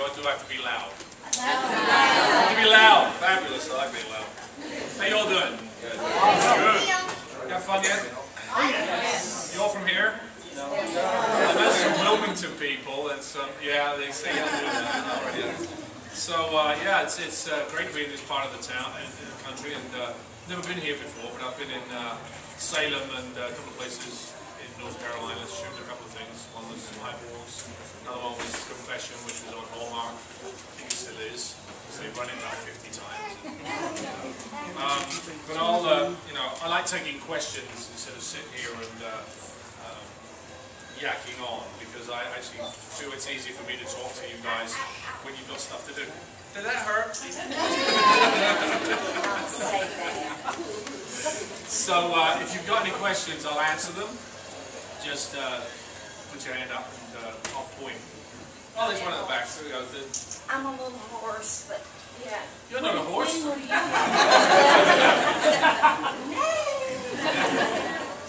or do I have to be loud? I have to be loud. Fabulous. I like being loud. How you all doing? Good. You have fun yet? You all from here? I know some Wilmington people and some, yeah, they say I'll do that already. So, yeah, it's great to be in this part of the town and in the country, and never been here before, but I've been in Salem and a couple of places in North Carolina, shooting a couple of things. One was in Eyeballs, another one was Confession, which was on Hallmark. I think it still is, because they run it about 50 times. But I'll, you know, I like taking questions instead of sitting here and yakking on, because I actually feel it's easy for me to talk to you guys when you've got stuff to do. Did that hurt? So if you've got any questions, I'll answer them. Just put your hand up and off point. Oh, there's one at the back. So we go. I'm a little hoarse, but yeah. You're not a horse?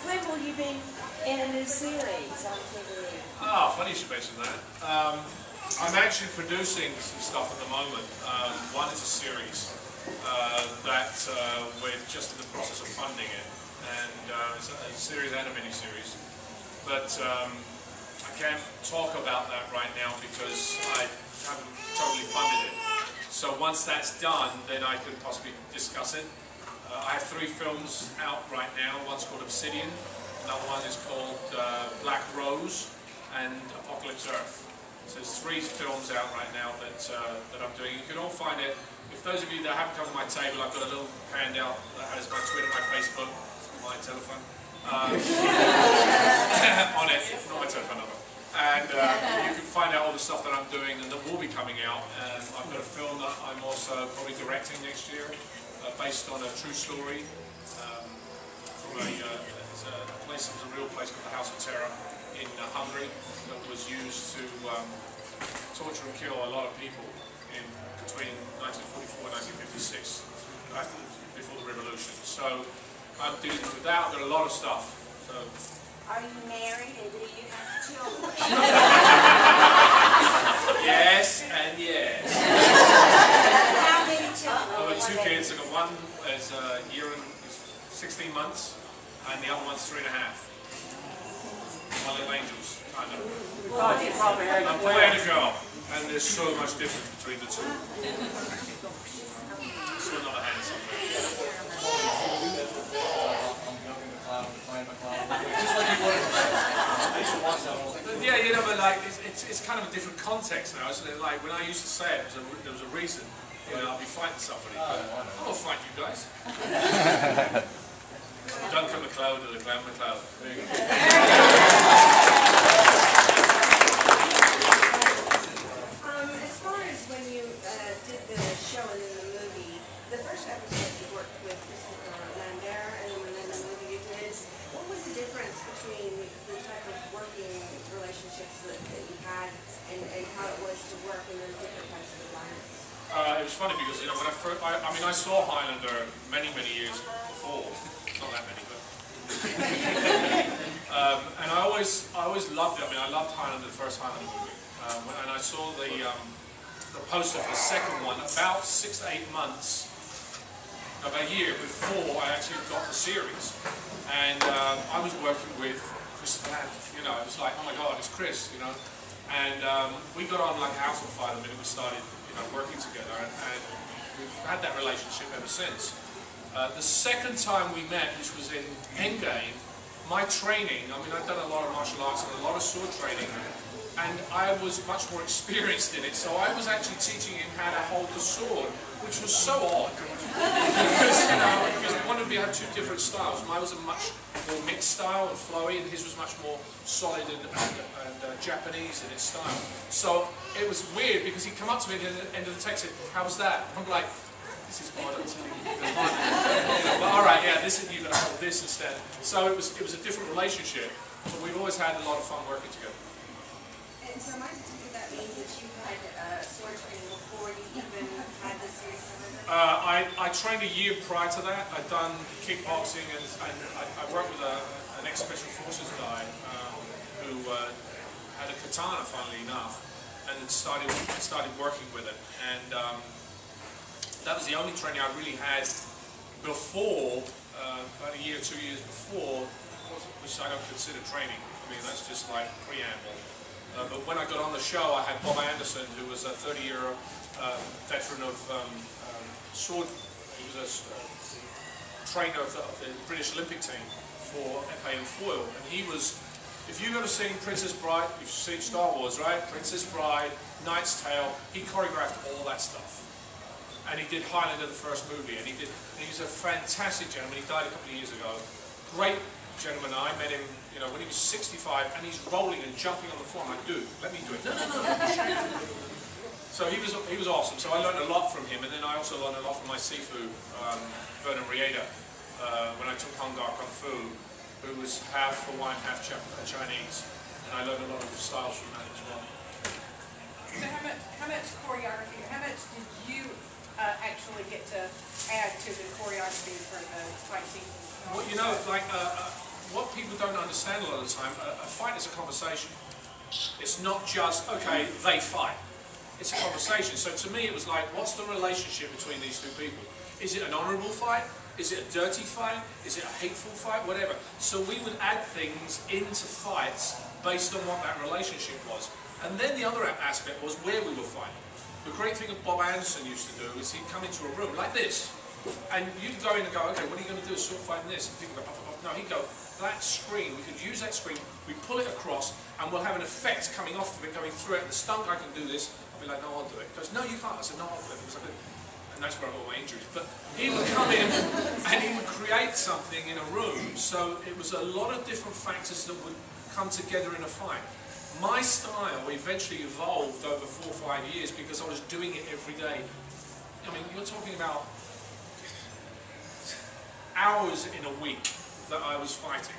When will you be in a new series on TV? Oh, funny you should mention that. I'm actually producing some stuff at the moment. One is a series that we're just in the process of funding it, and it's a series and a mini-series. But I can't talk about that right now because I haven't totally funded it. So once that's done, then I can possibly discuss it. I have 3 films out right now. One's called Obsidian, another one is called Black Rose, and Apocalypse Earth. So there's 3 films out right now that I'm doing. You can all find it. If those of you that haven't come to my table, I've got a little handout that has my Twitter, my Facebook, my telephone on it, not my telephone number. And you can find out all the stuff that I'm doing and that will be coming out. And I've got a film that I'm also probably directing next year, based on a true story from a place that was a real place called the House of Terror in Hungary, that was used to torture and kill a lot of people in between 1944 and 1956, before the revolution. So I'm dealing with that. I've got a lot of stuff. So. Are you married and do you have children? Yes and yes. How many children? I've got 2 kids. I've got one is a year and 16 months, and the other one's 3.5. My little angels, kind of. A boy and a girl, and there's so much difference between the 2. So another hand somewhere. Yeah, you know, but like it's kind of a different context now, isn't it? Like when I used to say it, there was a reason. You know, I'll be fighting somebody, but I won't fight you guys. Duncan MacLeod or the Clan MacLeod. There you go. As far as when you did the show and then the movie, the first episode you worked with Highlander, and then the movie you did, what was the difference between the type of working relationships that you had and how it was to work in those different types of environments? It was funny because, you know, when I first, I mean, I saw Highlander many years before. Not that many, but. And I always loved it. I mean, I loved Highlander, the first Highlander movie. And I saw the poster for the second one about 6 to 8 months, about a year before I actually got the series. And I was working with Chris Van. You know, it was like, oh my God, it's Chris, you know. And we got on like a house on fire the minute we started, you know, working together, and we've had that relationship ever since. The second time we met, which was in Endgame, my training, I mean, I've done a lot of martial arts and a lot of sword training, and I was much more experienced in it, so I was actually teaching him how to hold the sword, which was so odd, because, you know, because we wanted to have 2 different styles. Mine was a much more mixed style and flowy, and his was much more solid and Japanese in its style. So it was weird, because he'd come up to me at the end of the text and said, how was that? I'm like, this is odd, I'm telling you. You know, but all right, yeah, this is, you're going to hold this instead. So it was a different relationship, but we've always had a lot of fun working together. And so my take that means that you had sword training before you even had this series? I trained a year prior to that. I'd done kickboxing, and I worked with an ex-special forces guy who had a katana, funnily enough. and then started working with it. And that was the only training I really had before, about a year, 2 years before, which I don't consider training. I mean, that's just like preamble. But when I got on the show, I had Bob Anderson, who was a 30-year veteran of sword. He was a trainer of the British Olympic team for epee and foil, and he was. If you've ever seen Princess Bride, you've seen Star Wars, right? Princess Bride, Knight's Tale. He choreographed all that stuff, and he did Highlander, the first movie, and he's a fantastic gentleman. He died a couple of years ago. Great gentleman. I met him, you know, when he was 65, and he's rolling and jumping on the floor. I'm like, dude, let me do it. No. So he was awesome. So I learned a lot from him, and then I also learned a lot from my Sifu, Vernon Rieda, when I took Hung Gar Kung Fu, who was half Hawaiian, half Chinese, and I learned a lot of styles from that as well. So how much choreography, how much did you actually get to add to the choreography for the fight season? Well, you know, like what people don't understand a lot of the time, a fight is a conversation. It's not just, okay, they fight. It's a conversation. So to me it was like, what's the relationship between these two people? Is it an honourable fight? Is it a dirty fight? Is it a hateful fight? Whatever. So we would add things into fights based on what that relationship was. And then the other aspect was where we were fighting. The great thing that Bob Anderson used to do is he'd come into a room like this, and you'd go in and go, okay, what are you going to do? Sword fight in this? And people go, no, he'd go, that screen, we could use that screen, we pull it across, and we'll have an effect coming off of it, going through it. And the stunt guy can do this. I'll be like, no, I'll do it. He goes, no, you can't. I said, no, I'll do it. And that's where I got my injuries. But he would come in and he would create something in a room. So it was a lot of different factors that would come together in a fight. My style eventually evolved over 4 or 5 years because I was doing it every day. I mean, you're talking about hours in a week that I was fighting.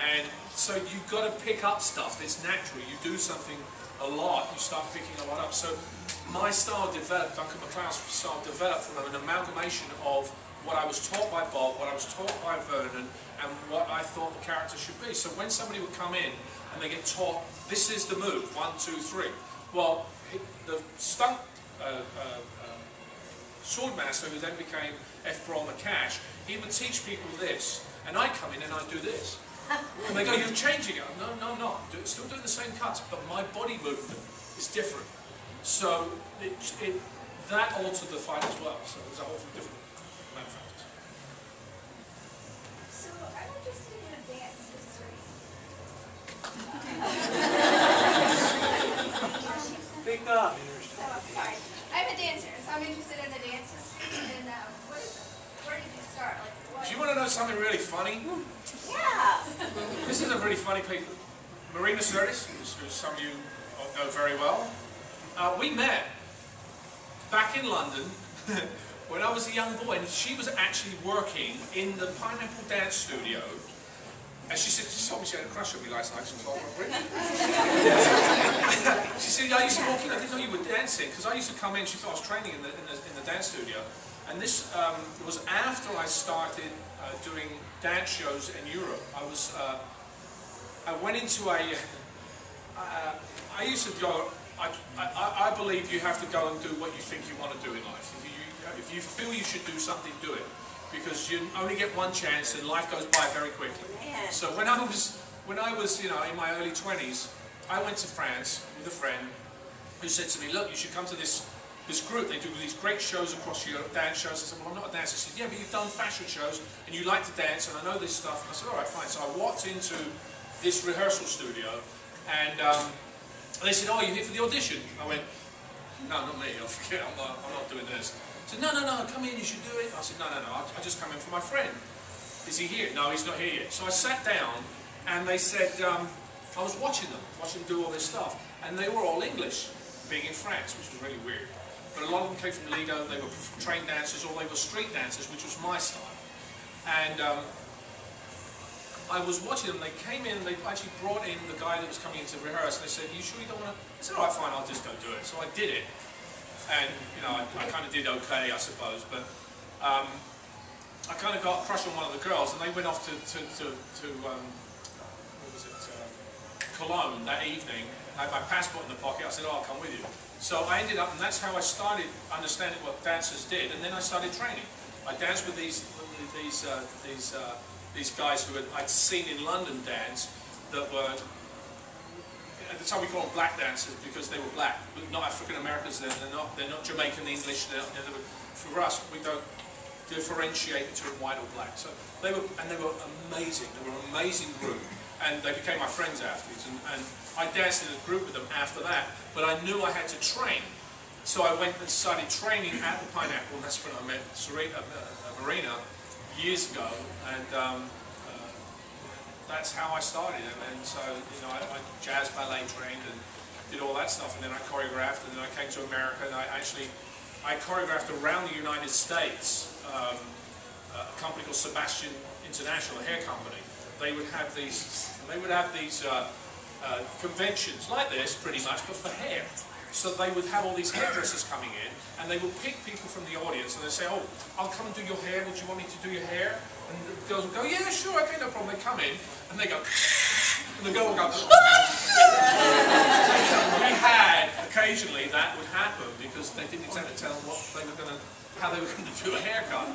And so you've got to pick up stuff. It's natural. You do something a lot, you start picking a lot up. So my style developed, Duncan MacLeod's style developed from an amalgamation of what I was taught by Bob, what I was taught by Vernon, and what I thought the character should be. So when somebody would come in and they get taught, this is the move, 1, 2, 3. Well, the stunt swordmaster, who then became F. Brawl McCash, he would teach people this, and I come in and I do this. And they go, you're changing it. No, I'm not. I'm still doing the same cuts, but my body movement is different. So that altered the fight as well. So it was a whole different factors. So I'm interested in a dance history. Speak up. So, sorry. I'm a dancer, so I'm interested in the dance history. And where did you start? Like, what? Do you want to know something really funny? Yeah. This is a really funny piece. Marina Sirtis, who some of you know very well, we met back in London when I was a young boy, and she was actually working in the Pineapple Dance Studio. And she said, she told me she had a crush on me last night. She was all She said, I used to walk in, I didn't know you were dancing, because I used to come in, she thought I was training in the dance studio. And this was after I started doing dance shows in Europe. I went into I used to go, I believe you have to go and do what you think you want to do in life. If you feel you should do something, do it. Because you only get one chance and life goes by very quickly. Man. So when I was in my early 20s, I went to France with a friend who said to me, look, you should come to this group. They do these great shows across Europe, dance shows. I said, well, I'm not a dancer. She said, yeah, but you've done fashion shows and you like to dance and I know this stuff. And I said, all right, fine. So I walked into this rehearsal studio and they said, oh, are you here for the audition? I went, no, not me. I'll forget. I'm not doing this. I said, no, come in, you should do it. I said, no, I just come in for my friend. Is he here? No, he's not here yet. So I sat down and they said, I was watching them do all this stuff. And they were all English, being in France, which was really weird. But a lot of them came from Lido, they were trained dancers, or they were street dancers, which was my style. And I was watching them, they came in, they actually brought in the guy that was coming in to rehearse, and they said, you sure you don't want to? I said, all right, fine, I'll just go do it. So I did it. And, I kind of did okay, I suppose, but I kind of got a crush on one of the girls, and they went off to what was it, Cologne that evening, I had my passport in the pocket. I said, oh, I'll come with you. So I ended up, and that's how I started understanding what dancers did. And then I started training. I danced with these guys who I'd seen in London dance that were, at the time we call them black dancers because they were black, but not African Americans. They're not Jamaican English. For us, we don't differentiate between white or black. So they were amazing. They were an amazing group, and they became my friends afterwards. And I danced in a group with them after that. But I knew I had to train, so I went and started training at the Pineapple. And that's when I met Marina years ago, and that's how I started. And so I jazz ballet trained and did all that stuff, and then I choreographed, and then I came to America, and I choreographed around the United States. A company called Sebastian International, a hair company. They would have these conventions like this, pretty much, but for hair. So they would have all these hairdressers coming in, and they would pick people from the audience, and they'd say, oh, I'll come and do your hair, would you want me to do your hair? And the girls would go, yeah, sure, okay, no problem. They come in, and they go, and the girl would go, occasionally that would happen, because they didn't exactly tell them how they were going to do a haircut.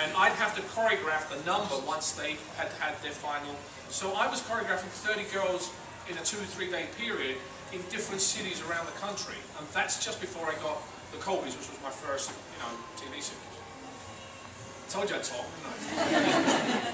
And I'd have to choreograph the number once they had had their final. So I was choreographing 30 girls in a 2 or 3 day period in different cities around the country. And that's just before I got the Colbys, which was my first, TV series. I told you I'd talk, didn't I?